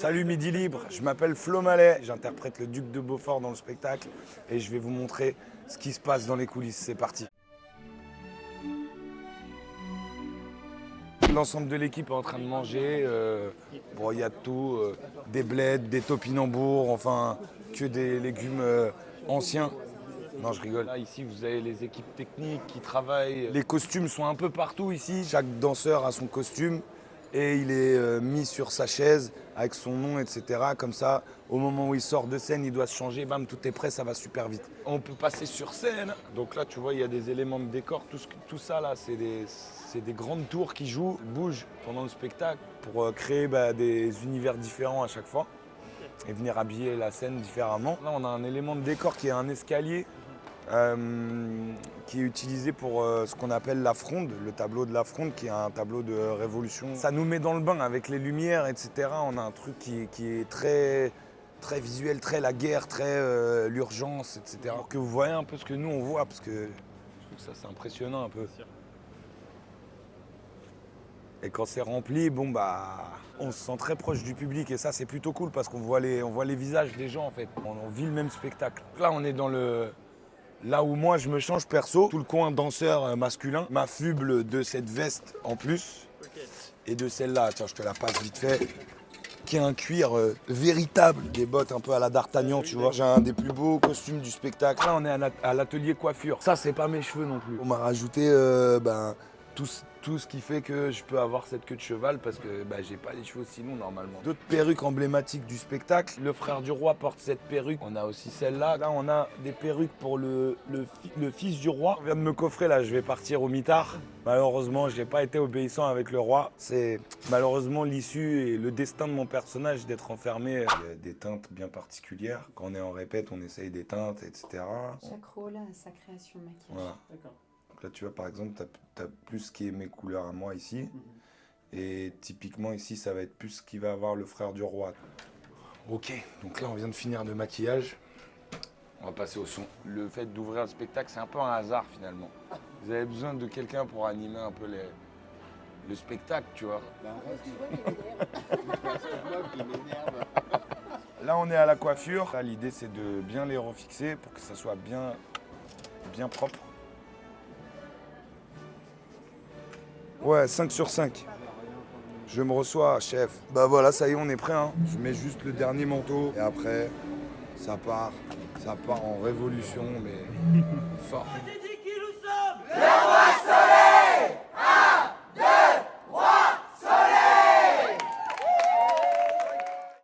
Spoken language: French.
Salut Midi Libre, je m'appelle Flo Mallet, j'interprète le Duc de Beaufort dans le spectacle et je vais vous montrer ce qui se passe dans les coulisses. C'est parti. L'ensemble de l'équipe est en train de manger. Bon, il y a de tout, des bleds, des topinambours, enfin que des légumes anciens. Non, je rigole. Là, ici, vous avez les équipes techniques qui travaillent. Les costumes sont un peu partout ici. Chaque danseur a son costume et il est mis sur sa chaise avec son nom, etc. Comme ça, au moment où il sort de scène, il doit se changer. Bam, tout est prêt, ça va super vite. On peut passer sur scène. Donc là, tu vois, il y a des éléments de décor. Tout ça, là, c'est des grandes tours qui bougent pendant le spectacle pour créer des univers différents à chaque fois et venir habiller la scène différemment. Là, on a un élément de décor qui est un escalier qui est utilisé pour ce qu'on appelle la fronde, le tableau de la fronde, qui est un tableau de révolution. Ça nous met dans le bain avec les lumières, etc. On a un truc qui est très, très visuel, très la guerre, très l'urgence, etc. Alors que vous voyez un peu ce que nous on voit, parce que je trouve que ça c'est impressionnant un peu. Et quand c'est rempli, bon on se sent très proche du public et ça c'est plutôt cool parce qu'on voit les visages des gens en fait. On vit le même spectacle. Là on est dans là où moi je me change perso, tout le coin danseur masculin m'affuble de cette veste en plus et de celle-là, tiens je te la passe vite fait, qui est un cuir véritable, des bottes un peu à la D'Artagnan, tu vois. J'ai un des plus beaux costumes du spectacle. Là on est à l'atelier coiffure, ça c'est pas mes cheveux non plus. On m'a rajouté tout ce qui fait que je peux avoir cette queue de cheval parce que j'ai pas les cheveux sinon normalement. D'autres perruques emblématiques du spectacle. Le frère du roi porte cette perruque. On a aussi celle-là. Là on a des perruques pour le fils du roi. On vient de me coffrer là, je vais partir au mitard. Malheureusement, j'ai pas été obéissant avec le roi. C'est malheureusement l'issue et le destin de mon personnage d'être enfermé. Il y a des teintes bien particulières. Quand on est en répète, on essaye des teintes, etc. Chaque rôle a sa création de maquillage. Voilà. D'accord. Là, tu vois, par exemple, tu as plus ce qui est mes couleurs à moi ici. Et typiquement, ici, ça va être plus ce qui va avoir le frère du roi. Ok, donc là, on vient de finir de maquillage. On va passer au son. Le fait d'ouvrir le spectacle, c'est un peu un hasard, finalement. Vous avez besoin de quelqu'un pour animer un peu le spectacle, tu vois. Là, on est à la coiffure. Là, l'idée, c'est de bien les refixer pour que ça soit bien propre. Ouais, 5 sur 5. Je me reçois, chef. Bah voilà, ça y est, on est prêt. Hein. Je mets juste le dernier manteau et après, ça part en révolution, mais fort.